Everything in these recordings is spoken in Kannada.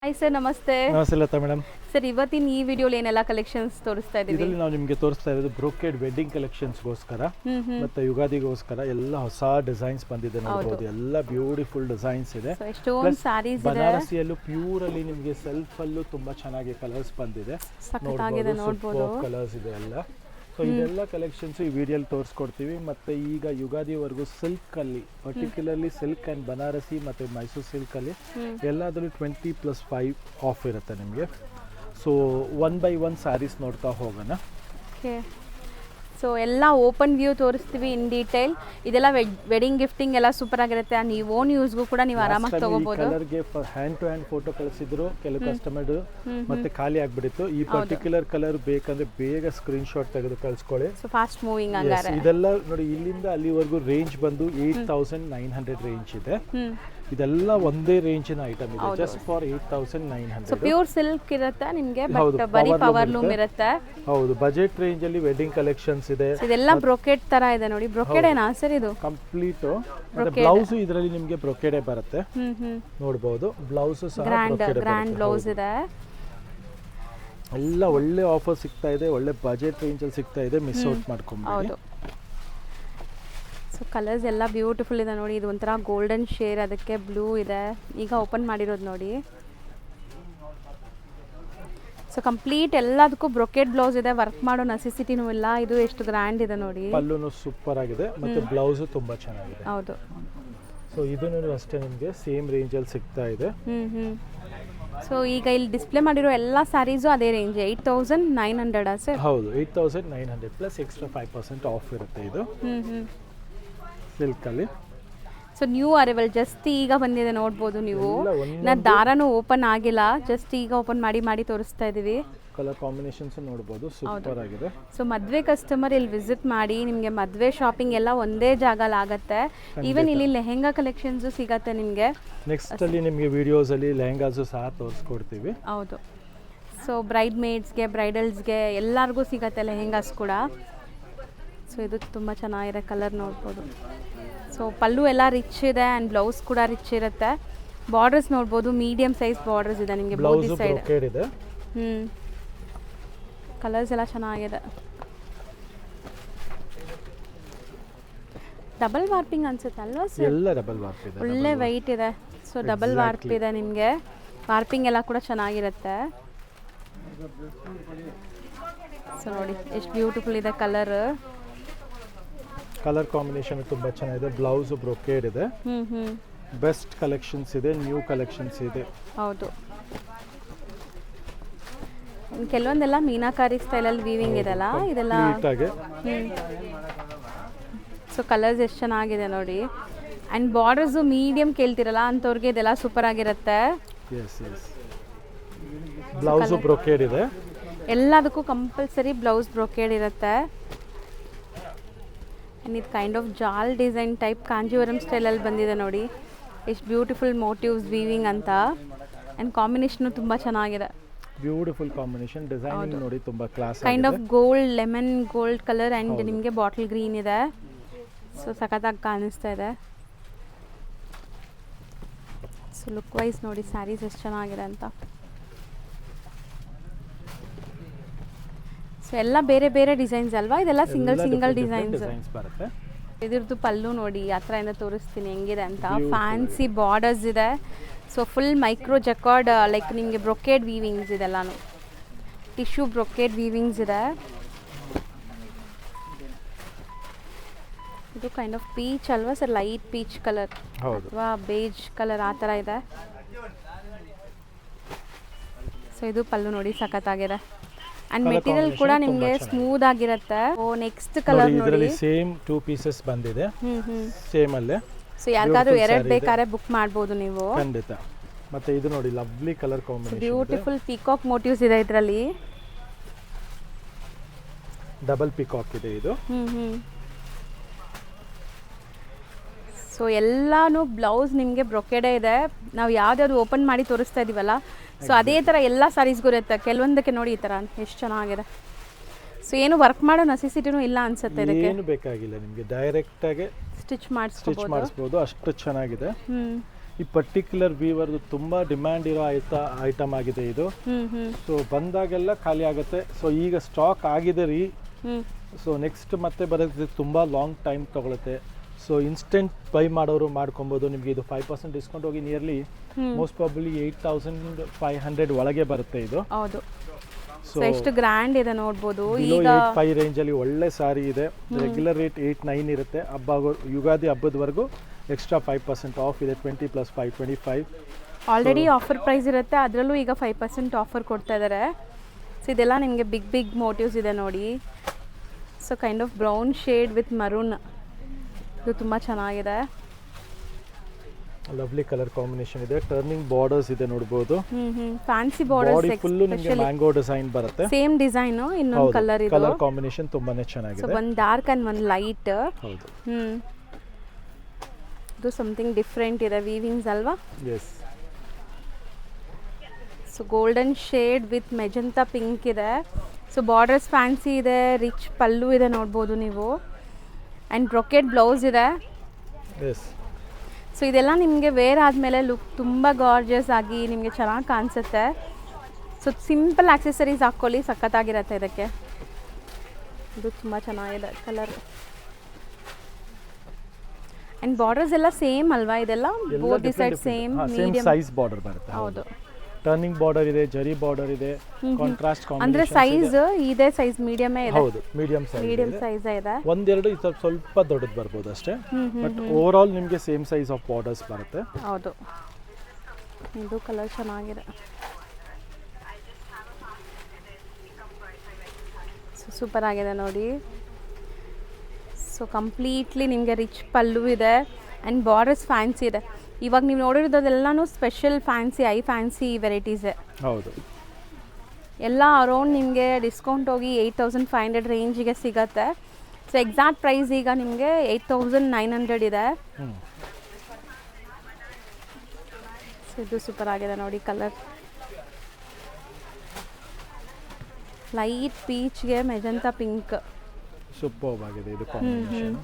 ಹಾಯ್ ಸರ್, ನಮಸ್ತೆ. ನಮಸ್ತೆ ಲತಾ ಮೇಡಮ್. ಸರ್, ಇವತ್ತಿನ ಈ ವಿಡಿಯೋಲಿ ಏನೆಲ್ಲ ಕಲೆಕ್ಷನ್ಸ್ ತೋರಿಸ್ತಾ ಇದ್ದೀವಿ? ಇದರಲ್ಲಿ ನಾವು ನಿಮಗೆ ತೋರಿಸ್ತಾ ಇರೋದು ಬ್ರೋಕೆಡ್ ವೆಡ್ಡಿಂಗ್ ಕಲೆಕ್ಷನ್ಸ್ಗೋಸ್ಕರ ಮತ್ತೆ ಯುಗಾದಿಗೋಸ್ಕರ ಎಲ್ಲ ಹೊಸ ಡಿಸೈನ್ಸ್ ಬಂದಿದೆ ನೋಡಬಹುದು. ಎಲ್ಲ ಬ್ಯೂಟಿಫುಲ್ ಡಿಸೈನ್ಸ್ ಇದೆ. ಎಷ್ಟೊಂದು ಸ್ಯಾರೀಸ್ ಇದೆ. ಬನಾರಸಿಯಲ್ಲೂ ಪ್ಯೂರ್ ಅಲ್ಲಿ ನಿಮಗೆ ಸೆಲ್ಫ್ ಅಲ್ಲೂ ತುಂಬಾ ಚೆನ್ನಾಗಿ ಕಲರ್ಸ್ ಬಂದಿದೆ. ನೋಡಬಹುದು ಕಲರ್ಸ್ ಇದೆ ಎಲ್ಲ. ಸೊ ಇದೆಲ್ಲ ಕಲೆಕ್ಷನ್ಸ್ ಈ ವಿಡಿಯೋಲಿ ತೋರಿಸ್ಕೊಡ್ತೀವಿ. ಮತ್ತೆ ಈಗ ಯುಗಾದಿವರೆಗೂ ಸಿಲ್ಕ್ ಅಲ್ಲಿ ಪರ್ಟಿಕ್ಯುಲರ್ಲಿ ಸಿಲ್ಕ್ ಅಂಡ್ ಬನಾರಸಿ ಮತ್ತೆ ಮೈಸೂರು ಸಿಲ್ಕ್ ಅಲ್ಲಿ ಎಲ್ಲದರಲ್ಲೂ 20+5 ಆಫ್ ಇರುತ್ತೆ ನಿಮಗೆ. ಸೊ 1 by 1 ಸ್ಯಾರೀಸ್ ನೋಡ್ತಾ ಹೋಗೋಣ. ಸೊ ಎಲ್ಲ ಓಪನ್ ವ್ಯೂ ತೋರಿಸ್ತೀವಿ ಇನ್ ಡೀಟೇಲ್. ಇದೆಲ್ಲ ವೆಡ್ಡಿಂಗ್ ಗಿಫ್ಟಿಂಗ್ ಎಲ್ಲ ಸೂಪರ್ ಆಗಿರುತ್ತೆ. ನೀವು ಓನ್ ಯೂಸ್ಗೂ ಕೂಡ ನೀವು ಆರಾಮಾಗಿ ತಗೋಬಹುದು. ಕಲರ್ಗೆ ಹ್ಯಾಂಡ್ ಟು ಹ್ಯಾಂಡ್ ಫೋಟೋ ಕಳಿಸಿದ್ರು ಕೆಲವು ಕಸ್ಟಮರ್ ಮತ್ತೆ ಖಾಲಿ ಆಗ್ಬಿಟ್ಟಿತ್ತು. ಈ ಪರ್ಟಿಕ್ಯುಲರ್ ಕಲರ್ ಬೇಕಂದ್ರೆ ಬೇಗ ಸ್ಕ್ರೀನ್ ಶಾಟ್ ತೆಗೆದು ಕಳಿಸ್ಕೊಳ್ಳಿ. ಸೊ ಫಾಸ್ಟ್ ಮೂವಿಂಗ್ ಹಂಗಾರೆ. ಇದೆಲ್ಲ ನೋಡಿ, ಇಲ್ಲಿಂದ ಅಲ್ಲಿವರೆಗೂ ರೇಂಜ್ ಬಂದು 8900 ರೇಂಜ್ ಇದೆ. ಇದೆಲ್ಲ ಒಂದೇ ರೇಂಜಿನ ಐಟಮ್ ಇದೆ, just for 8900. So pure silk ಇರುತ್ತೆ ನಿಮಗೆ, ಬಟ್ ಬರಿ ಪವರ್ ಲೂಮ್ ಇರುತ್ತೆ. ಹೌದು, ಬಜೆಟ್ ರೇಂಜ್ ಅಲ್ಲಿ ವೆಡ್ಡಿಂಗ್ ಕಲೆಕ್ಷನ್ಸ್ ಇದೆ. ಇದೆಲ್ಲ ಬ್ರೊಕೆಡ್ ತರ ಇದೆ ನೋಡಿ. ಬ್ರೊಕೆಡ್ ಏನಾ ಸರ್ ಇದು? ಕಂಪ್ಲೀಟ್. ಮತ್ತೆ ಬ್ಲೌಸ್ ಇದರಲ್ಲಿ ನಿಮಗೆ ಬ್ರೊಕೆಡೇ ಬರುತ್ತೆ. ನೋಡಬಹುದು, ಬ್ಲೌಸ್ ಸಹ ಗ್ರ್ಯಾಂಡ್ ಬ್ಲೌಸ್ ಇದೆ. ಎಲ್ಲ ಒಳ್ಳೆ ಆಫರ್ ಸಿಗ್ತಾ ಇದೆ, ಒಳ್ಳೆ ಬಜೆಟ್ ರೇಂಜ್ ಅಲ್ಲಿ ಸಿಗ್ತಾ ಇದೆ. ಮಿಸ್ ಔಟ್ ಮಾಡ್ಕೊಂಬೇಡಿ. ಸೊ ಕಲರ್ಸ್ ಎಲ್ಲ ಬ್ಯೂಟಿಫುಲ್ ಇದೆ ನೋಡಿ. ಇದು ಒಂಥರ ಗೋಲ್ಡನ್ ಶೇರ್, ಅದಕ್ಕೆ ಬ್ಲೂ ಇದೆ. ಈಗ ಓಪನ್ ಮಾಡಿರೋದು ನೋಡಿ. ಸೊ ಕಂಪ್ಲೀಟ್ ಎಲ್ಲದಕ್ಕೂ ಬ್ರೊಕೆಡ್ ಬ್ಲೌಸ್ ಇದೆ. ವರ್ಕ್ ಮಾಡೋ ನೆಸೆಸಿಟಿನೂ ಇಲ್ಲ. ಇದು ಎಷ್ಟು ಗ್ರ್ಯಾಂಡ್ ಇದೆ ನೋಡಿ. ಪಲ್ಲುನು ಸೂಪರ್ ಆಗಿದೆ ಮತ್ತೆ ಬ್ಲೌಸ್ ತುಂಬಾ ಚೆನ್ನಾಗಿದೆ. ಹೌದು. ಸೊ ಇದನ್ನು ಅಷ್ಟೇ ನಿಮಗೆ ಸೇಮ್ ರೇಂಜ್ ಅಲ್ಲಿ ಸಿಗ್ತಾ ಇದೆ. ಸೊ ಈಗ ಇಲ್ಲಿ ಡಿಸ್ಪ್ಲೇ ಮಾಡಿರೋ ಎಲ್ಲ ಸ್ಯಾರೀಸು ಅದೇ ರೇಂಜ್ 8900 ಸರ್? ಹೌದು, 8900 ಪ್ಲಸ್ ಎಕ್ಸ್ಟ್ರಾ 5% ಆಫ್ ಇರುತ್ತೆ ಇದು ಸಿಲ್ಕ್ ಅಲ್ಲಿ. ಸೊ ನ್ಯೂ ಅರೈವಲ್, ಜಸ್ಟ್ ಈಗ ಬಂದಿದೆ ನೋಡ್ಬೋದು ನೀವು. ದಾರನೂ ಓಪನ್ ಆಗಿಲ್ಲ, ಜಸ್ಟ್ ಈಗ ಓಪನ್ ಮಾಡಿ ತೋರಿಸ್ತಾ ಇದೀವಿ. ಕಲರ್ ಕಾಂಬಿನೇಷನ್ಸ್ ನೋಡಬಹುದು, ಸೂಪರ್ ಆಗಿದೆ. ಸೊ ಮದುವೆ ಕಸ್ಟಮರ್ ಇಲ್ಲಿ ವಿಸಿಟ್ ಮಾಡಿ, ನಿಮಗೆ ಮದುವೆ ಶಾಪಿಂಗ್ ಎಲ್ಲ ಒಂದೇ ಜಾಗಲ್ಲಿ ಆಗುತ್ತೆ. ಈವನ್ ಇಲ್ಲಿ ಲೆಹೆಂಗಾ ಕಲೆಕ್ಷನ್ಸ್ ಸಿಗತ್ತೆ ನಿಮಗೆ. ನೆಕ್ಸ್ಟ್ ಅಲ್ಲಿ ನಿಮಗೆ ವಿಡಿಯೋಸ್ ಅಲ್ಲಿ ಲೆಹೆಂಗಾಸ್ ಸಹ ತೋರಿಸ್ಕೊಡ್ತೀವಿ. ಹೌದು. ಸೊ ಬ್ರೈಡ್ ಮೇಡ್ಸ್ಗೆ, ಬ್ರೈಡಲ್ಸ್ಗೆ ಎಲ್ಲರಿಗೂ ಸಿಗತ್ತೆ ಲೆಹೆಂಗಾಸ್ ಕೂಡ. ಸೊ ಇದು ತುಂಬ ಚೆನ್ನಾಗಿದೆ, ಕಲರ್ ನೋಡ್ಬೋದು. ಸೊ ಪಲ್ಲು ಎಲ್ಲ ರಿಚ್ ಇದೆ ಆ್ಯಂಡ್ ಬ್ಲೌಸ್ ಕೂಡ ರಿಚ್ ಇರುತ್ತೆ. ಬಾರ್ಡರ್ಸ್ ನೋಡ್ಬೋದು, ಮೀಡಿಯಂ ಸೈಜ್ ಬಾರ್ಡರ್ಸ್ ಇದೆ ನಿಮಗೆ ಬೋತ್ ಸೈಡ್. ಕಲರ್ಸ್ ಎಲ್ಲ ಚೆನ್ನಾಗಿದೆ. ಡಬಲ್ ವಾರ್ಪಿಂಗ್ ಅನ್ಸುತ್ತೆ ಅಲ್ವಾ ಸರ್? ಎಲ್ಲ ಡಬಲ್ ವಾರ್ಪ್ ಇದೆ, ಒಳ್ಳೆ ವೆಯ್ಟ್ ಇದೆ. ಸೊ ಡಬಲ್ ವಾರ್ಪ್ ಇದೆ ನಿಮಗೆ. ವಾರ್ಪಿಂಗ್ ಎಲ್ಲ ಕೂಡ ಚೆನ್ನಾಗಿರುತ್ತೆ. ಸೊ ನೋಡಿ ಎಷ್ಟು ಬ್ಯೂಟಿಫುಲ್ ಇದೆ ಕಲರ್. ಕಲರ್ ಕಾಂಬಿನೇಷನ್ ತುಂಬಾ ಚೆನ್ನಾಗಿದೆ. ಬ್ಲೌಸ್ ಬ್ರೊಕೇಡ್ ಇದೆ. ಬೆಸ್ಟ್ ಕಲೆಕ್ಷನ್ಸ್ ಇದೆ, ನ್ಯೂ ಕಲೆಕ್ಷನ್ಸ್ ಇದೆ. ಹೌದು. ಕೆಲವೊಂದೆಲ್ಲ ಮೀನಾಕಾರಿ ಸ್ಟೈಲಲ್ಲಿ ವೀವಿಂಗ್ ಇದೆಲ್ಲ, ಇದೆಲ್ಲ. ಸೊ ಕಲರ್ಸ್ ಎಷ್ಟು ಚೆನ್ನಾಗಿದೆ ನೋಡಿ. ಆ್ಯಂಡ್ ಬಾರ್ಡರ್ಸು ಮೀಡಿಯಂ ಕೇಳ್ತಿರಲ್ಲ ಅಂಥವ್ರಿಗೆ ಇದೆಲ್ಲ ಸೂಪರ್ ಆಗಿರುತ್ತೆ. ಬ್ಲೌಸ್ ಬ್ರೊಕೇಡ್ ಇದೆ. ಎಲ್ಲದಕ್ಕೂ ಕಂಪಲ್ಸರಿ ಬ್ಲೌಸ್ ಬ್ರೊಕೇಡ್ ಇರುತ್ತೆ. ಆ್ಯಂಡ್ ಇದು ಕೈಂಡ್ ಆಫ್ ಜಾಲ್ ಡಿಸೈನ್ ಟೈಪ್ ಕಾಂಜೀವರಂ ಸ್ಟೈಲಲ್ಲಿ ಬಂದಿದೆ ನೋಡಿ. ಎಷ್ಟು ಬ್ಯೂಟಿಫುಲ್ ಮೋಟಿವ್ಸ್ ವೀವಿಂಗ್ ಅಂತ. ಆ್ಯಂಡ್ ಕಾಂಬಿನೇಷನು ತುಂಬ ಚೆನ್ನಾಗಿದೆ. ಬ್ಯೂಟಿಫುಲ್ ಕಾಂಬಿನೇಷನ್, ಡಿಸೈನಿಂಗ್ ನೋಡಿ ತುಂಬಾ ಕ್ಲಾಸ್ ಆಗಿದೆ. Kind of gold, lemon gold colour and ನಿಮಗೆ ಬಾಟಲ್ ಗ್ರೀನ್ ಇದೆ. ಸೊ ಸಖತ್ತಾಗಿ ಕಾಣಿಸ್ತಾ ಇದೆ. ಸೊ ಲುಕ್ ವೈಸ್ ನೋಡಿ ಸ್ಯಾರೀಸ್ ಎಷ್ಟು ಚೆನ್ನಾಗಿದೆ ಅಂತ. ಸೊ ಎಲ್ಲ ಬೇರೆ ಬೇರೆ ಡಿಸೈನ್ಸ್ ಅಲ್ವಾ? ಇದೆಲ್ಲ ಸಿಂಗಲ್ ಡಿಸೈನ್ಸ್ ಬರುತ್ತೆ. ಇದ್ರದ್ದು ಪಲ್ಲು ನೋಡಿ, ಹತ್ರದಿಂದ ತೋರಿಸ್ತೀನಿ ಹೆಂಗಿದೆ ಅಂತ. ಫ್ಯಾನ್ಸಿ ಬಾರ್ಡರ್ಸ್ ಇದೆ. So full micro jacquard, like ನಿಮಗೆ ಬ್ರೊಕೇಡ್ ವೀವಿಂಗ್ಸ್ ಇದೆಲ್ಲಾನು. ಟಿಶ್ಯೂ ಬ್ರೊಕೇಡ್ ವೀವಿಂಗ್ಸ್ ಇದೆ. ಇದು ಕೈಂಡ್ ಆಫ್ ಪೀಚ್ ಅಲ್ವಾ ಸರ್? ಲೈಟ್ ಪೀಚ್ ಕಲರ್ ಅಥವಾ ಬೇಜ್ ಕಲರ್ ಆ ಥರ ಇದೆ. ಸೊ ಇದು ಪಲ್ಲು ನೋಡಿ, ಸಖತ್ತಾಗಿದೆ. ಅಂಡ್ ಮೆಟೀರಿಯಲ್ ಕೂಡ ನಿಮಗೆ ಸ್ಮೂತ್ ಆಗಿರುತ್ತೆ. ಓ ನೆಕ್ಸ್ಟ್ ಕಲರ್ ನೋಡಿ, ಸೇಮ್ 2 ಪೀಸಸ್ ಬಂದಿದೆ ಸೇಮ್ ಅಲ್ಲೇ. ಸೊ ಯಾರಿಗಾದ್ರೂ ಎರಡು ಬೇಕಾದ್ರೆ ಬುಕ್ ಮಾಡಬಹುದು ನೀವು ಖಂಡಿತ. ಮತ್ತೆ ಇದು ನೋಡಿ lovely colour combination, beautiful peacock motives ಇದೆ ಇದರಲ್ಲಿ. ಡಬಲ್ ಪೀಕಾಕ್ ಇದೆ ಇದು. ಸೊ ಎಲ್ಲಾನು ಬ್ಲೌಸ್ ನಿಮಗೆ ಬ್ರೊಕೆಡೇ ಇದೆ. ನಾವು ಯಾವ್ದಾದ್ರು ಓಪನ್ ಮಾಡಿ ತೋರಿಸ್ತಾ ಇದೀವಲ್ಲ, ಸೊ ಅದೇ ಥರ ಎಲ್ಲ ಸ್ಯಾರೀಸ್ಗೂ ಇರುತ್ತೆ. ಕೆಲವೊಂದಕ್ಕೆ ನೋಡಿ ಈ ಥರ ಎಷ್ಟು ಚೆನ್ನಾಗಿದೆ. ಸೊ ಏನು ವರ್ಕ್ ಮಾಡೋ ನೆಸೆಸಿಟಿನೂ ಇಲ್ಲ ಅನ್ಸುತ್ತೆ ಇದಕ್ಕೆ. ಏನು ಬೇಕಾಗಿಲ್ಲ ನಿಮಗೆ, ಡೈರೆಕ್ಟ್ ಆಗಿ ಸ್ಟಿಚ್ ಮಾಡಿಸ್ಬೋದು, ಅಷ್ಟು ಚೆನ್ನಾಗಿದೆ. ಈ ಪರ್ಟಿಕ್ಯುಲರ್ ವೀವರ್ದು ತುಂಬ ಡಿಮ್ಯಾಂಡ್ ಇರೋ ಐಟಮ್ ಆಗಿದೆ ಇದು. ಸೊ ಬಂದಾಗೆಲ್ಲ ಖಾಲಿ ಆಗುತ್ತೆ. ಸೊ ಈಗ ಸ್ಟಾಕ್ ಆಗಿದೆ ರೀ. ಸೊ ನೆಕ್ಸ್ಟ್ ಮತ್ತೆ ಬರೋದು ತುಂಬ ಲಾಂಗ್ ಟೈಮ್ ತೊಗೊಳುತ್ತೆ. ಸೊ ಇನ್ಸ್ಟೆಂಟ್ ಬೈ ಮಾಡೋರು ಮಾಡ್ಕೊಬೋದು. ನಿಮಗೆ ಇದು 5% ಡಿಸ್ಕೌಂಟ್ ಹೋಗಿ ನಿಯರ್ಲಿ ಮೋಸ್ಟ್ ಪ್ರಾಬಬ್ಲಿ 8500 ಒಳಗೆ ಬರುತ್ತೆ ಇದು. ಹೌದು. ಸೊ ಎಷ್ಟು ಗ್ರ್ಯಾಂಡ್ ಇದೆ ನೋಡ್ಬೋದು. ಈಗ 85 ರೇಂಜಲ್ಲಿ ಒಳ್ಳೆ ಸಾರಿ ಇದೆ. ರೆಗ್ಯುಲರ್ ರೇಟ್ 8-9 ಇರುತ್ತೆ. ಯುಗಾದಿ ಹಬ್ಬದವರೆಗೂ ಎಕ್ಸ್ಟ್ರಾ 5% ಆಫ್ ಇದೆ. 20 + 5 25. ಆಲ್ರೆಡಿ ಆಫರ್ ಪ್ರೈಸ್ ಇರುತ್ತೆ, ಅದರಲ್ಲೂ ಈಗ 5% ಆಫರ್ ಕೊಡ್ತಾ ಇದ್ದಾರೆ. ಸೊ ಇದೆಲ್ಲ ನಿಮಗೆ ಬಿಗ್ ಮೋಟಿವ್ಸ್ ಇದೆ ನೋಡಿ. So kind of brown shade with maroon. ಇದು ತುಂಬ ಚೆನ್ನಾಗಿದೆ. ಲವ್ಲಿ ಕಲರ್ ಕಾಂಬಿನೇಷನ್ ಇದೆ. ಟರ್ನಿಂಗ್ ಬಾರ್ಡರ್ಸ್ ಇದೆ ನೋಡಬಹುದು. Fancy borders. ಬಾಡಿ ಫುಲ್ ನಿಮಗೆ ಮ್ಯಾಂಗೋ ಡಿಸೈನ್ ಬರುತ್ತೆ. ಸೇಮ್ ಡಿಸೈನ್ ಇನ್ನೊಂದು ಕಲರ್ ಇದೆ. ಕಲರ್ ಕಾಂಬಿನೇಷನ್ ತುಂಬಾನೇ ಚೆನ್ನಾಗಿದೆ. ಸೊ ಒಂದು ಡಾರ್ಕ್ ಅಂಡ್ ಒಂದು ಲೈಟ್. ಹೌದು. ಇದು ಸಮಥಿಂಗ್ ಡಿಫರೆಂಟ್ ಇದೆ. ವೀವಿಂಗ್ಸ್ ಅಲ್ವಾ? Yes. So golden shade with magenta pink ಇದೆ. ಸೊ ಬಾರ್ಡರ್ಸ್ ಫ್ಯಾನ್ಸಿ ಇದೆ. ರಿಚ್ ಪಲ್ಲು ಇದೆ ನೋಡ್ಬೋದು ನೀವು. ಆ್ಯಂಡ್ ಬ್ರೊಕೆಟ್ ಬ್ಲೌಸ್ ಇದೆ. ಎಸ್. ಸೊ ಇದೆಲ್ಲ ನಿಮಗೆ ವೇರ್ ಆದಮೇಲೆ ಲುಕ್ ತುಂಬ ಗಾರ್ಜಿಯಸ್ ಆಗಿ ನಿಮಗೆ ಚೆನ್ನಾಗಿ ಕಾಣಿಸುತ್ತೆ. ಸೊ ಸಿಂಪಲ್ ಆಕ್ಸೆಸರೀಸ್ ಹಾಕ್ಕೊಳ್ಳಿ, ಸಖತ್ತಾಗಿರುತ್ತೆ ಇದಕ್ಕೆ. ಇದು ತುಂಬ ಚೆನ್ನಾಗಿದೆ ಕಲರ್. ಆ್ಯಂಡ್ ಬಾರ್ಡರ್ಸ್ ಎಲ್ಲ ಸೇಮ್ ಅಲ್ವಾ? ಇದೆಲ್ಲ both the side same medium size border ಬರುತ್ತೆ. ಹೌದು. ಟರ್ನಿಂಗ್ ಬಾರ್ಡರ್ ಇದೆ, ಜರಿ ಬಾರ್ಡರ್ ಇದೆ, ಕಾಂಟ್ರಾಸ್ಟ್ ಕಾಂಬಿನೇಷನ್. ಅಂದ್ರೆ ಸೈಜ್ ಇದೆ, ಸೈಜ್ ಮೀಡಿಯಂ ಇದೆ. ಹೌದು, ಮೀಡಿಯಂ ಸೈಜ್ ಇದೆ. ಒಂದೆರಡು ಸ್ವಲ್ಪ ದೊಡ್ಡದು ಬರ್ಬೋದು ಅಷ್ಟೇ. ಬಟ್ ಓವರ್ ಆಲ್ ನಿಮಗೆ ಸೇಮ್ ಸೈಜ್ ಆಫ್ ಬಾರ್ಡರ್ಸ್ ಬರುತ್ತೆ. ಹೌದು. ಇದು ಕಲರ್ ಚೆನ್ನಾಗಿದೆ. ಸೂಪರ್ ಆಗಿದೆ ನೋಡಿ. ಸೊ ಕಂಪ್ಲೀಟ್ಲಿ ನಿಮಗೆ ರಿಚ್ ಪಲ್ಲು ಇದೆ ಆ್ಯಂಡ್ ಬಾರ್ಡರ್ಸ್ ಫ್ಯಾನ್ಸಿ ಇದೆ. ಇವಾಗ ನೀವು ನೋಡಿರೋದೆಲ್ಲನೂ ಸ್ಪೆಷಲ್ ಫ್ಯಾನ್ಸಿ ಫ್ಯಾನ್ಸಿ ವೆರೈಟೀಸೇ. ಹೌದು. ಎಲ್ಲ ಅರೌಂಡ್ ನಿಮಗೆ ಡಿಸ್ಕೌಂಟ್ ಹೋಗಿ 8500 ರೇಂಜಿಗೆ ಸಿಗತ್ತೆ. ಸೊ ಎಕ್ಸಾಕ್ಟ್ ಪ್ರೈಸ್ ಈಗ ನಿಮಗೆ 8900 ಇದೆ. ಸೊ ಇದು ಸೂಪರ್ ಆಗಿದೆ ನೋಡಿ ಕಲರ್. ಲೈಟ್ ಪೀಚ್ಗೆ ಮೆಜೆಂಟಾ ಪಿಂಕ್. ಸೂಪರ್ ಆಗಿದೆ ಇದು ಕಾಂಬಿನೇಷನ್.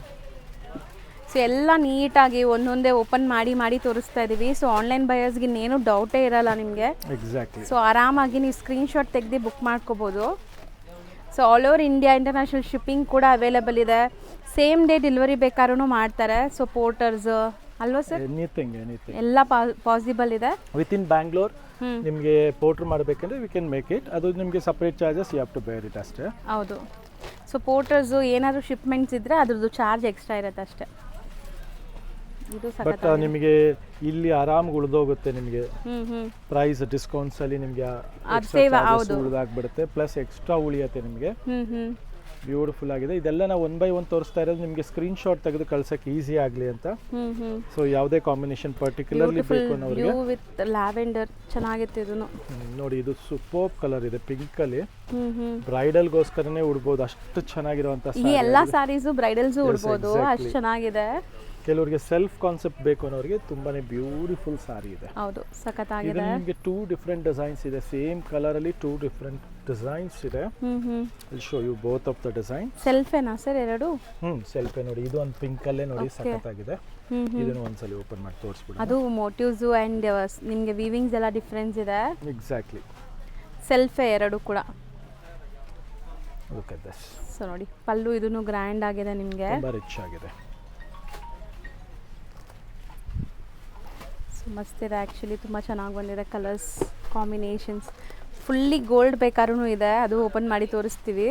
ಸೊ ಎಲ್ಲ ನೀಟಾಗಿ ಒಂದೊಂದೇ ಓಪನ್ ಮಾಡಿ ತೋರಿಸ್ತಾ ಇದ್ದೀವಿ. ಸೊ ಆನ್ಲೈನ್ ಬಯರ್ಸ್ಗೆ ಇನ್ನೇನು ಡೌಟೇ ಇರಲ್ಲ ನಿಮಗೆ. ಎಕ್ಸಾಕ್ಟ್ಲಿ. ಸೊ ಆರಾಮಾಗಿ ನೀವು ಸ್ಕ್ರೀನ್ಶಾಟ್ ತೆಗೆದು ಬುಕ್ ಮಾಡ್ಕೋಬೋದು. So all over India international shipping ಕೂಡ ಅವೈಲೇಬಲ್ ಇದೆ. ಸೇಮ್ ಡೇ ಡೆಲಿವರಿ ಬೇಕಾದ್ರೂ ಮಾಡ್ತಾರೆ. ಸೊ ಪೋರ್ಟರ್ಸ್ ಅಲ್ವಾ ಸರ್? ಎನಿಥಿಂಗ್ ಎಲ್ಲ ಪಾಸಿಬಲ್ ಇದೆ. ವಿತ್ ಇನ್ ಬ್ಯಾಂಗ್ಳೂರ್ ನಿಮಗೆ ಪೋರ್ಟರ್ ಮಾಡಬೇಕಂದ್ರೆ ವಿ ಕ್ಯಾನ್ ಮೇಕ್ ಇಟ್. ಅದು ನಿಮಗೆ separate charges you have to bear it ಅಷ್ಟೇ. ಹೌದು. ಸೊ ಪೋರ್ಟರ್ಸು ಏನಾದರೂ ಶಿಪ್ಮೆಂಟ್ಸ್ ಇದ್ದರೆ ಅದ್ರದ್ದು ಚಾರ್ಜ್ ಎಕ್ಸ್ಟ್ರಾ ಇರುತ್ತೆ ಅಷ್ಟೇ. ಇದು ಬಟ್ ನಿಮಗೆ ಇಲ್ಲಿ ಆರಾಮ್ ಉಳಿದೋಗುತ್ತೆ. ನಿಮಗೆ ಪ್ರೈಸ್ ಡಿಸ್ಕೌಂಟ್ಸ್ ಅಲ್ಲಿ ನಿಮಗೆ ಉಳಿದಾಗ್ಬಿಡುತ್ತೆ. ಪ್ಲಸ್ ಎಕ್ಸ್ಟ್ರಾ ಉಳಿಯುತ್ತೆ ನಿಮಗೆ. ಬ್ಯೂಟಿಫುಲ್ ಆಗಿದೆ. ಇದೆಲ್ಲ ನಾವು 1 by 1 ತೋರಿಸ್ತಾ ಇರೋದು ನಿಮಗೆ ಸ್ಕ್ರೀನ್ ಶಾಟ್ ತೆಗೆದು ಕಳ್ಸಕ್ಕೆ ಈಸಿ ಆಗಲಿ ಅಂತ. ಸೊ ಯಾವುದೇ ಕಾಂಬಿನೇಷನ್ ಪರ್ಟಿಕ್ಯುಲರ್ಲಿ ಬೇಕು ಅನ್ನೋರಿಗೆ ವಿತ್ ಲ್ಯಾವೆಂಡರ್ ಚೆನ್ನಾಗಿತ್ತು. ಇದನ್ನು ನೋಡಿ, ಇದು ಸೂಪರ್ ಕಲರ್ ಇದೆ ಪಿಂಕ್ ಅಲ್ಲಿ. ಬ್ರೈಡಲ್ಗೋಸ್ಕರನೇ ಉಡ್ಬೋದು, ಅಷ್ಟು ಚೆನ್ನಾಗಿರುವಂತ. ಈ ಎಲ್ಲ ಸಾರೀಸು ಬ್ರೈಡಲ್ಸು ಉಡ್ಬೋದು, ಅಷ್ಟು ಚೆನ್ನಾಗಿದೆ. ಕೆಲವರಿಗೆ ಸೆಲ್ಫ್ ಕಾನ್ಸೆಪ್ಟ್ ಬೇಕು ಅನ್ನೋರಿಗೆ ತುಂಬಾನೇ ಬ್ಯೂಟಿಫುಲ್ ಸಾರಿ ಇದೆ. ಹೌದು, ಸಖತ್ತಾಗಿದೆ. ನಿಮಗೆ 2 ಡಿಫರೆಂಟ್ ಡಿಸೈನ್ಸ್ ಇದೆ. ಸೇಮ್ ಕಲರ್ ಅಲ್ಲಿ 2 ಡಿಫರೆಂಟ್ ಡಿಸೈನ್ಸ್ ಇದೆ. I'll show you both of the design. Self ಏನಾ ಸರ್ ಎರಡು? ಸೆಲ್ಫ್ ನೋಡಿ. ಇದು ಒಂದು ಪಿಂಕ್ ಅಲ್ಲೇ ನೋಡಿ ಸಖತ್ತಾಗಿದೆ. ಇದನ್ನು ಒಂದ್ಸಲಿ ಓಪನ್ ಮಾಡಿ ತೋರಿಸ್ಬಿಡಿ. ಅದು ಮೋಟಿವ್ಸ್ ಅಂಡ್ ನಿಮಗೆ ವೀವಿಂಗ್ಸ್ ಎಲ್ಲ ಡಿಫರೆನ್ಸ್ ಇದೆ. ಎಕ್ಸಾಕ್ಟ್ಲಿ. ಸೆಲ್ಫ್ ಎರಡು ಕೂಡ. Look at this. ಸೊ ನೋಡಿ, ಪಲ್ಲು ಇದನ್ನು ಗ್ರ್ಯಾಂಡ್ ಆಗಿದೆ ನಿಮಗೆ. ತುಂಬಾ ರಿಚ್ ಆಗಿದೆ. ಮಸ್ತ್ ಇದೆ ಆ್ಯಕ್ಚುಲಿ. ತುಂಬ ಚೆನ್ನಾಗಿ ಬಂದಿದೆ ಕಲರ್ಸ್ ಕಾಂಬಿನೇಷನ್ಸ್. ಫುಲ್ಲಿ ಗೋಲ್ಡ್ ಬೇಕಾದ್ರೂ ಇದೆ, ಅದು ಓಪನ್ ಮಾಡಿ ತೋರಿಸ್ತೀವಿ.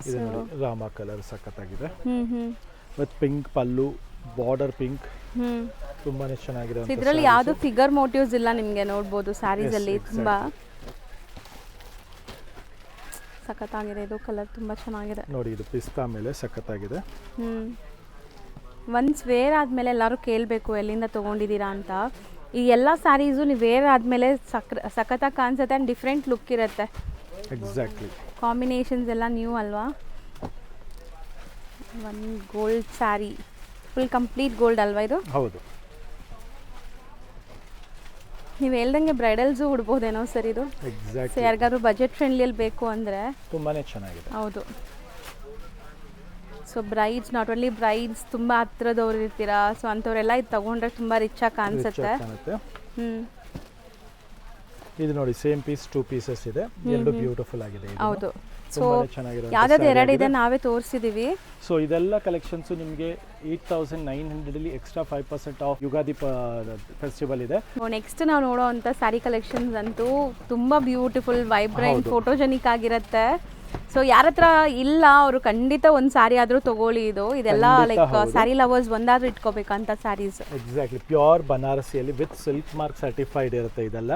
ಇದು ನೋಡಿ, ರಾಮ ಕಲರ್ ಸಖತ್ತಾಗಿದೆ. With pink pallu, border pink. ತುಂಬಾನೇ ಚೆನ್ನಾಗಿದೆ. ಇದರಲ್ಲಿ ಯಾವುದು ಫಿಗರ್ ಮೋಟಿವ್ಸ್ ಇಲ್ಲ ನಿಮಗೆ ನೋಡ್ಬೋದು ಸ್ಯಾರೀಸ್ ಅಲ್ಲಿ. ತುಂಬ ಸಖತ್ತಾಗಿದೆ. ಇದು ಕಲರ್ ತುಂಬ ಚೆನ್ನಾಗಿದೆ ನೋಡಿ. ಇದು ಪಿಸ್ತಾ ಮೇಲೆ ಸಖತ್ತಾಗಿದೆ. ಒನ್ಸ್ ವೇರ್ ಆದಮೇಲೆ ಎಲ್ಲರೂ ಕೇಳಬೇಕು ಎಲ್ಲಿಂದ ತೊಗೊಂಡಿದ್ದೀರಾ ಅಂತ. ಈ ಎಲ್ಲ ಸ್ಯಾರೀಸು ನೀವು ವೇರ್ ಆದಮೇಲೆ ಸಖತ್ತಾಗಿ ಕಾಣಿಸುತ್ತೆ ಆ್ಯಂಡ್ ಡಿಫ್ರೆಂಟ್ ಲುಕ್ ಇರುತ್ತೆ. ಎಕ್ಸಾಕ್ಟ್ಲಿ. ಕಾಂಬಿನೇಷನ್ಸ್ ಎಲ್ಲ ನ್ಯೂ ಅಲ್ವಾ? ಒಂದು gold sari, full complete gold ಅಲ್ವಾ ಇದು? ಹೌದು. ನೀವು ಹೇಳ್ದಂಗೆ ಬ್ರೈಡಲ್ಸು ಉಡ್ಬೋದೇನೋ ಸರ್ ಇದು? ಎಕ್ಸಾಕ್ಟ್ಲಿ. ಯಾರಿಗಾದ್ರು ಬಜೆಟ್ ಫ್ರೆಂಡ್ಲಿಯಲ್ಲಿ ಬೇಕು ಅಂದರೆ ತುಂಬಾನೇ ಚೆನ್ನಾಗಿದೆ. ಹೌದು. So so Bryde's, not only Bryde's, ತುಂಬ ಹತ್ರದವ್ರು ಇರ್ತೀರಾ, ಸೊ ಅಂಥವರೆಲ್ಲ ಇದು ತೊಗೊಂಡ್ರೆ ತುಂಬ ರಿಚಾಗಿ ಕಾಣಿಸುತ್ತೆ. ಹ್ಞೂ, ಇದು ನೋಡಿ ಸೇಮ್ ಪೀಸ್ 2 ಪೀಸಸ್ ಇದೆ, ಎರಡು ಬ್ಯೂಟಿಫುಲ್ ಆಗಿದೆ. ಹೌದು. ಸೊ ಯಾವ್ದಾದ್ರು ಎರಡಿದೆ, ನಾವೇ ತೋರಿಸಿದೀವಿ. ಸೊ ಇದೆಲ್ಲ ಕಲೆಕ್ಷನ್ಸ್ ನಿಮಗೆ 8,900 ಅಲ್ಲಿ ಎಕ್ಸ್ಟ್ರಾ 5% ಆಫ್ ಯುಗಾದಿ ಫೆಸ್ಟಿವಲ್ ಇದೆ. ನೆಕ್ಸ್ಟ್ ನಾವು ನೋಡೋ ಅಂಥ ಸ್ಯಾರಿ ಕಲೆಕ್ಷನ್ಸ್ ಅಂತೂ ತುಂಬ ಬ್ಯೂಟಿಫುಲ್, ವೈಬ್ರೆಂಟ್, ಫೋಟೋಜೆನಿಕ್ ಆಗಿರುತ್ತೆ. ಸೊ ಯಾರ ಹತ್ರ ಇಲ್ಲ ಅವರು ಖಂಡಿತ ಒಂದು ಸ್ಯಾರಿ ಆದರೂ ತಗೊಳ್ಳಿ. ಇದೆಲ್ಲ ಲೈಕ್ ಸ್ಯಾರಿ ಲವರ್ಸ್ ಒಂದಾದ್ರೂ ಇಟ್ಕೋಬೇಕಂತ ಸ್ಯಾರೀಸ್. ಎಕ್ಸಾಕ್ಟ್ಲಿ ಪ್ಯೂರ್ ಬನಾರಸಿಯಲ್ಲಿ ವಿತ್ ಸಿಲ್ಕ್ ಮಾರ್ಕ್ ಸರ್ಟಿಫೈಡ್ ಇರುತ್ತೆ ಇದೆಲ್ಲ.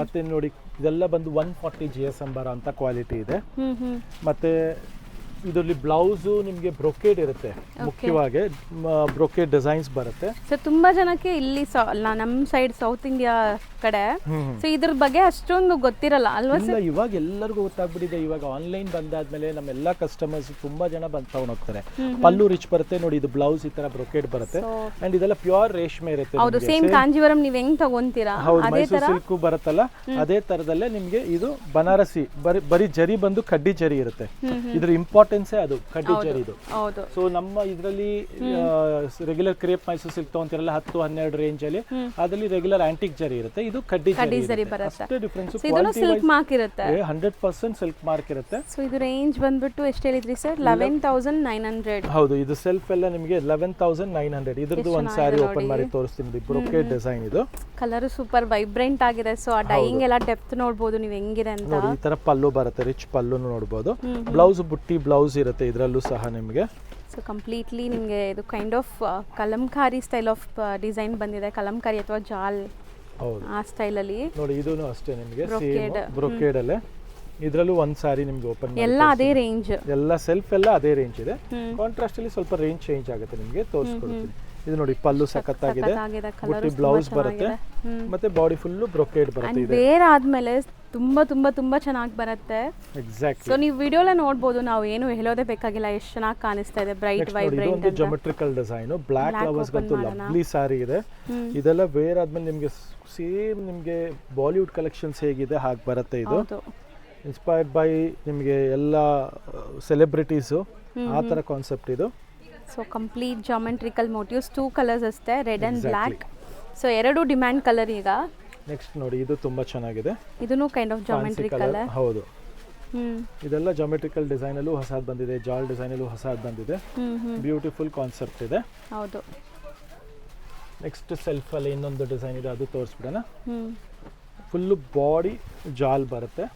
ಮತ್ತೆ ನೋಡಿ ಇದೆಲ್ಲ ಬಂದು 140 GSM ಬರೋ ಅಂತ ಕ್ವಾಲಿಟಿ ಇದೆ. ಮತ್ತೆ ಇದರಲ್ಲಿ ಬ್ಲೌಸು ನಿಮಗೆ ಬ್ರೊಕೇಡ್ ಇರುತ್ತೆ, ಮುಖ್ಯವಾಗಿ ಬ್ರೊಕೇಡ್ ಡಿಸೈನ್ಸ್ ಬರುತ್ತೆ. ಸೊ ತುಂಬಾ ಜನಕ್ಕೆ ಇಲ್ಲಿ ನಮ್ಮ ಸೈಡ್ ಸೌತ್ ಇಂಡಿಯಾ ಕಡೆ ಸೊ ಇದ್ರ ಬಗ್ಗೆ ಅಷ್ಟೊಂದು ಗೊತ್ತಿರಲ್ಲ ಅಲ್ವಾ ಸರ್? ಇವಾಗ ಎಲ್ಲರಿಗೂ ಗೊತ್ತಾಗ್ಬಿಟ್ಟಿದೆ. ಇವಾಗ ಆನ್ಲೈನ್ ಬಂದಾದ್ಮೇಲೆ ನಮ್ಮೆಲ್ಲ ಕಸ್ಟಮರ್ಸ್ ತುಂಬಾ ಜನ ಬಂದು ತಗೊಂಡು ಹೋಗ್ತಾರೆ. ಪಲ್ಲು ರಿಚ್ ಬರುತ್ತೆ ನೋಡಿ, ಇದು ಬ್ಲೌಸ್ ಈ ತರ ಬ್ರೊಕೇಡ್ ಬರುತ್ತೆ ಅಂಡ್ ಇದೆಲ್ಲ ಪ್ಯೂರ್ ರೇಷ್ಮೆ ಇರುತ್ತೆ. ಹೌದು, ಸೇಮ್ ಕಾಂಜೀವರಂ ನೀವ್ ಹೆಂಗ್ ತಗೊಂತೀರಾ ಅದೇ ತರ ಸಿಲ್ಕ್ ಬರುತ್ತಲ್ಲ, ಅದೇ ತರದಲ್ಲೇ ನಿಮ್ಗೆ ಇದು ಬನಾರಸಿ ಬರೀ ಜರಿ ಬಂದು ಕಡ್ಡಿ ಜರಿ ಇರುತ್ತೆ. ಇದ್ರ ಇಂಪಾರ್ಟೆನ್ಸ್ ಅದು ಕಡ್ಡಿ ಜರಿ ಇದು. ಸೊ ನಮ್ಮ ಇದರಲ್ಲಿ ರೆಗ್ಯುಲರ್ ಕ್ರೇಪ್ ಮೈಸೂರು ಸಿಲ್ಕ್ ತಗೊಂತಿರಲ್ಲ 10-12 ರೇಂಜ್ ಅಲ್ಲಿ, ಅದರಲ್ಲಿ ರೆಗ್ಯುಲರ್ ಆಂಟಿಕ್ ಜರಿ ಇರುತ್ತೆ, ಇದು ಕಡ್ಡಿ ಜರಿ ಬರುತ್ತೆ. ಅಷ್ಟೇ ಡಿಫರೆನ್ಸ್. ಇದನ್ನು ಸಿಲ್ಕ್ ಮಾರ್ಕ್ ಇರುತ್ತೆ, 100% ಸಿಲ್ಕ್ ಮಾರ್ಕ್ ಇರುತ್ತೆ. ಸೊ ಇದು ರೇಂಜ್ ಬಂದ್ಬಿಟ್ಟು ಎಷ್ಟು ಹೇಳಿದ್ರಿ ಸರ್? 11,900. ಹೌದು, ಇದು ಸೆಲ್ಫ್ ಎಲ್ಲ ನಿಮಗೆ 11,900. ಇದ್ರದ್ದು ಒಂದು ಸ್ಯಾರಿ ಓಪನ್ ಮಾಡಿ ತೋರಿಸ್ತೀನಿ. ಬ್ರೊಕೇಡ್ ಡಿಸೈನ್ ಇದು. ಕಲರ್ ಸೂಪರ್ ವೈಬ್ರೆಂಟ್ ಆಗಿದೆ. ಸೊ ಆ ಡೈಯಿಂಗ್ ಎಲ್ಲ ಡೆಪ್ತ್ ನೋಡಬಹುದು ನೀವು ಹೆಂಗಿದೆ ಅಂತ. ನೋಡಿ ಈ ತರ ಪಲ್ಲು ಬರುತ್ತೆ, ರಿಚ್ ಪಲ್ಲು ನೋಡಬಹುದು. ಬ್ಲೌಸ್ ಬುಟ್ಟಿ ಬ್ಲೌಸ್ ಇರುತ್ತೆ ಇದರಲ್ಲೂ ಸಹ ನಿಮಗೆ. ಸೊ ಕಂಪ್ಲೀಟ್ಲಿ ನಿಮಗೆ ಇದು kind of Kalamkari style of design ಬಂದಿದೆ, ಕಲಂಕಾರಿ ಅಥವಾ ಜಾಲ್ ಆ ಸ್ಟೈಲ್ ಅಲ್ಲಿ. ನೋಡಿ ಇದೂನು ಅಷ್ಟೇ ನಿಮಗೆ ಸೇಮ್ ಬ್ರೊಕೇಡ್ ಅಲ್ಲೇ. ಇದರಲ್ಲೂ ಒಂದು ಸಾರಿ ನಿಮಗೆ ಓಪನ್ ಮಾಡಿ ಎಲ್ಲ ಅದೇ ರೇಂಜ್, ಎಲ್ಲ ಸೆಲ್ಫ್ ಎಲ್ಲ ಅದೇ ರೇಂಜ್ ಇದೆ. ಕಾಂಟ್ರಾಸ್ಟ್ ಅಲ್ಲಿ ಸ್ವಲ್ಪ ರೇಂಜ್ ಚೇಂಜ್ ಆಗುತ್ತೆ, ನಿಮಗೆ ತೋರಿಸ್ಕೊಡ್ತೀನಿ. ಇದು ನೋಡಿ ಪಲ್ಲು ಸಖತ್ತಾಗಿದೆ, ಬುಟ್ಟಿ ಬ್ಲೌಸ್ ಬರುತ್ತೆ, ಮತ್ತೆ ಬಾಡಿ ಫುಲ್ ಬ್ರೊಕೇಡ್ ಬರುತ್ತೆ. ಬೇರೆ ಆದ್ಮೇಲೆ ತುಂಬಾ ತುಂಬಾ ತುಂಬಾ ಚೆನ್ನಾಗಿ ಬರುತ್ತೆ. ಎಕ್ಸಾಕ್ಟ್ಲಿ. ಸೊ ನೀವು ವಿಡಿಯೋல ನೋಡಬಹುದು, ನಾವು ಏನು ಹೇಳೋದೇ ಬೇಕಾಗಿಲ್ಲ, ಎಷ್ಟು ಚೆನ್ನಾಗಿ ಕಾಣಿಸ್ತಾ ಇದೆ, ಬ್ರೈಟ್ ವೈಬ್ರೆಂಟ್ ಅಂತ. ಜಾಮೆಟ್ರಿಕಲ್ ಡಿಸೈನ್ ಬ್ಲಾಕ್ ಫ್ಲವರ್ಸ್ ಬಂತು, ಲವ್ಲಿ ಸಾರಿ ಇದೆ. ಇದೆಲ್ಲ ವೇರ್ ಆದ್ಮೇಲೆ ನಿಮಗೆ ಸೇಮ್ ನಿಮಗೆ ಬಾಲಿವುಡ್ ಕಲೆಕ್ಷನ್ಸ್ ಹೇಗಿದೆ ಹಾಗೆ ಬರುತ್ತೆ. ಇದು ಇನ್ಸ್ಪೈರ್ಡ್ ಬೈ ನಿಮಗೆ ಎಲ್ಲ ಸೆಲೆಬ್ರಿಟೀಸು, ಆ ಥರ ಕಾನ್ಸೆಪ್ಟ್ ಇದು. So complete geometrical motives, 2 colours ಅಷ್ಟೇ, ರೆಡ್ ಅಂಡ್ ಬ್ಲ್ಯಾಕ್. ಸೊ ಎರಡು ಡಿಮ್ಯಾಂಡ್ ಕಲರ್ ಈಗ. ನೆಕ್ಸ್ಟ್ ನೋಡಿ ಇದು ತುಂಬಾ ಚೆನ್ನಾಗಿದೆ, ಇದನ್ನು ಕೈಂಡ್ ಆಫ್ ಜಾಮೆಟ್ರಿಕಲ್. ಹೌದು, ಇದೆಲ್ಲ ಜಾಮೆಟ್ರಿಕಲ್ ಡಿಸೈನ್ ಅಲ್ಲೂ ಹೊಸದು ಬಂದಿದೆ, ಜಾಲ್ ಡಿಸೈನ್ ಅಲ್ಲೂ ಹೊಸದು ಬಂದಿದೆ. ಬ್ಯೂಟಿಫುಲ್ ಕಾನ್ಸೆಪ್ಟ್ ಇದೆ. ಹೌದು. ನೆಕ್ಸ್ಟ್ ಸೆಲ್ಫ್ ಅಲ್ಲಿ ಇನ್ನೊಂದು ಡಿಸೈನ್ ಇದೆ, ಅದು ತೋರಿಸ್ಬಿಡೋಣ. ಫುಲ್ಲು ಬಾಡಿ ಜಾಲ್ ಬರುತ್ತೆ,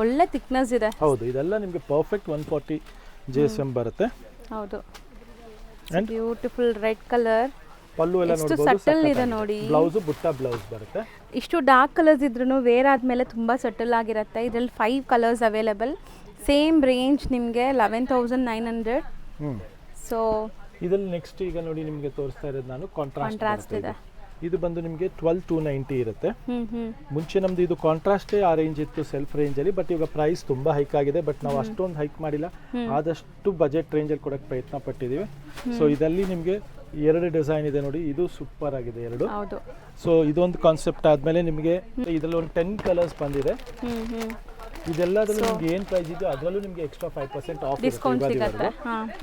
ಒಳ್ಳೆ ಥಿಕ್ನೆಸ್ ಇದೆ. ಹೌದು, ಇದೆಲ್ಲ ನಿಮಗೆ ಪರ್ಫೆಕ್ಟ್ 140 GSM ಬರುತ್ತೆ. ಹೌದು, ಬ್ಯೂಟಿಫುಲ್ ರೆಡ್ ಕಲರ್. ಪಲ್ಲು ಎಲ್ಲ ನೋಡಬಹುದು, ಸಟಲ್ ಇದೆ ನೋಡಿ. ಬ್ಲೌಸ್ ಬುಟ್ಟ ಬ್ಲೌಸ್ ಬರುತ್ತೆ. ಇಷ್ಟು ಡಾರ್ಕ್ ಕಲರ್ಸ್ ಇದ್ರೂ ವೇರ್ ಆದ್ಮೇಲೆ ತುಂಬಾ ಸಟಲ್ ಆಗಿರುತ್ತೆ. ಇದರಲ್ಲಿ 5 ಕಲರ್ಸ್ ಅವೈಲೇಬಲ್, ಸೇಮ್ ರೇಂಜ್ ನಿಮಗೆ 11,900. ಸೊ ಇದರಲ್ಲಿ ನೆಕ್ಸ್ಟ್ ಈಗ ನೋಡಿ ನಿಮಗೆ ತೋರಿಸ್ತಾ ಇರೋದು ನಾನು ಕಾಂಟ್ರಾಸ್ಟ್ ಇದೆ. ಇದು ಬಂದು ನಿಮಗೆ 12,290 ಇರುತ್ತೆ. ಮುಂಚೆ ನಮ್ದು ಇದು ಕಾಂಟ್ರಾಸ್ಟೇ ಆ ರೇಂಜ್ ಇತ್ತು ಸೆಲ್ಫ್ ರೇಂಜ್ ಅಲ್ಲಿ, ಬಟ್ ಇವಾಗ ಪ್ರೈಸ್ ತುಂಬಾ ಹೈಕ್ ಆಗಿದೆ. ಬಟ್ ನಾವು ಅಷ್ಟೊಂದು ಹೈಕ್ ಮಾಡಿಲ್ಲ, ಆದಷ್ಟು ಬಜೆಟ್ ರೇಂಜ್ ಅಲ್ಲಿ ಕೊಡಕ್ಕೆ ಪ್ರಯತ್ನ ಪಟ್ಟಿದ್ದೀವಿ. ಸೊ ಇದರಲ್ಲಿ ನಿಮಗೆ 2 ಡಿಸೈನ್ ಇದೆ ನೋಡಿ, ಇದು ಸೂಪರ್ ಆಗಿದೆ 2. ಸೊ ಇದೊಂದು ಕಾನ್ಸೆಪ್ಟ್ ಆದ್ಮೇಲೆ ನಿಮಗೆ ಇದರಲ್ಲಿ ಒಂದು 10 ಕಲರ್ಸ್ ಬಂದಿದೆ. ಇದೆಲ್ಲದರಲ್ಲೂ ನಿಮಗೆ ಏನು ಪ್ರೈಸ್ ಇದೆ ಅದರಲ್ಲೂ ನಿಮಗೆ ಎಕ್ಸ್ಟ್ರಾ 5% ಆಫ್ ಸಿಗುತ್ತೆ.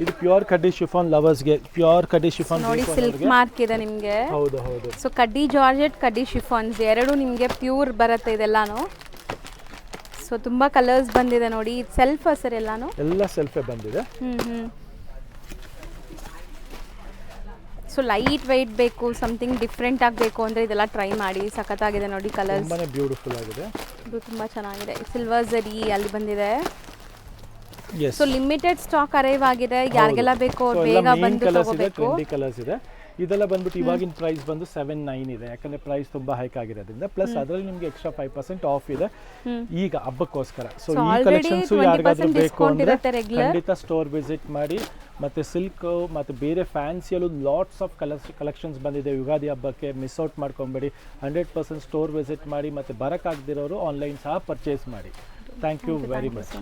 ಇದು ಪ್ಯೂರ್ ಕಡ್ಡಿ ಶಿಫಾನ್ ಲವರ್ಸ್ಗೆ, ಪ್ಯೂರ್ ಕಡ್ಡಿ ಶಿಫಾನ್ ನೋಡಿ ಸಿಲ್ಕ್ ಮಾರ್ಕ್ ಇದೆ ನಿಮಗೆ. ಹೌದು ಹೌದು. ಸೊ ಕಡ್ಡಿ ಜಾರ್ಜೆಟ್, ಕಡ್ಡಿ ಶಿಫಾನ್ಸ್ ಎರಡು ನಿಮಗೆ ಪ್ಯೂರ್ ಬರುತ್ತೆ ಇದೆಲ್ಲಾನು. ಸೊ ತುಂಬಾ ಕಲರ್ಸ್ ಬಂದಿದೆ ನೋಡಿ. ಸೆಲ್ಫ್ ಸರ್ ಎಲ್ಲಾನು? ಎಲ್ಲ ಸೆಲ್ಫೇ ಬಂದಿದೆ. ಸೊ ಲೈಟ್ ವೈಟ್ ಬೇಕು, ಸಮಥಿಂಗ್ ಡಿಫ್ರೆಂಟ್ ಆಗಬೇಕು ಅಂದರೆ ಇದೆಲ್ಲ ಟ್ರೈ ಮಾಡಿ. ಸಖತ್ತಾಗಿದೆ ನೋಡಿ ಕಲರ್ಸ್, ತುಂಬಾನೇ ಬ್ಯೂಟಿಫುಲ್ ಆಗಿದೆ. ಇದು ತುಂಬ ಚೆನ್ನಾಗಿದೆ. ಸಿಲ್ವರ್ ಜರಿ ಅಲ್ಲಿ ಬಂದಿದೆ. ಸೊ ಲಿಮಿಟೆಡ್ ಸ್ಟಾಕ್ ಅರೈವ್ ಆಗಿದೆ, ಯಾರಿಗೆಲ್ಲ ಬೇಕೋ ಬೇಗ ಬಂದು ತಗೋಬೇಕು. ಕಲರ್ಸ್ ಇದೆ. ಇದೆಲ್ಲ ಬಂದ್ಬಿಟ್ಟು ಇವಾಗಿನ ಪ್ರೈಸ್ ಬಂದು 7,900 ಇದೆ, ಯಾಕಂದ್ರೆ ಪ್ರೈಸ್ ತುಂಬಾ ಹೈಕ್ ಆಗಿರೋದ್ರಿಂದ. ಪ್ಲಸ್ ಅದರಲ್ಲಿ ನಿಮಗೆ ಎಕ್ಸ್ಟ್ರಾ 5% ಆಫ್ ಇದೆ ಈಗ ಹಬ್ಬಕ್ಕೋಸ್ಕರ. ಸೊ ಈ ಕಲೆಕ್ಷನ್ಸ್ ಯಾರಿಗಾದ್ರೂ ಬೇಕು ಅಂದ್ರೆ ಖಂಡಿತ ಸ್ಟೋರ್ ವಿಸಿಟ್ ಮಾಡಿ. ಮತ್ತೆ ಸಿಲ್ಕ್ ಮತ್ತೆ ಬೇರೆ ಫ್ಯಾನ್ಸಿಯಲ್ಲೂ ಲಾಟ್ಸ್ ಆಫ್ ಕಲೆಕ್ಷನ್ಸ್ ಬಂದಿದೆ ಯುಗಾದಿ ಹಬ್ಬಕ್ಕೆ. ಮಿಸ್ ಔಟ್ ಮಾಡ್ಕೊಂಬೇಡಿ, 100% ಸ್ಟೋರ್ ವಿಸಿಟ್ ಮಾಡಿ. ಮತ್ತೆ ಬರಕ್ಕಾಗದಿರೋರು ಆನ್ಲೈನ್ ಸಹ ಪರ್ಚೇಸ್ ಮಾಡಿ. Thank you very much.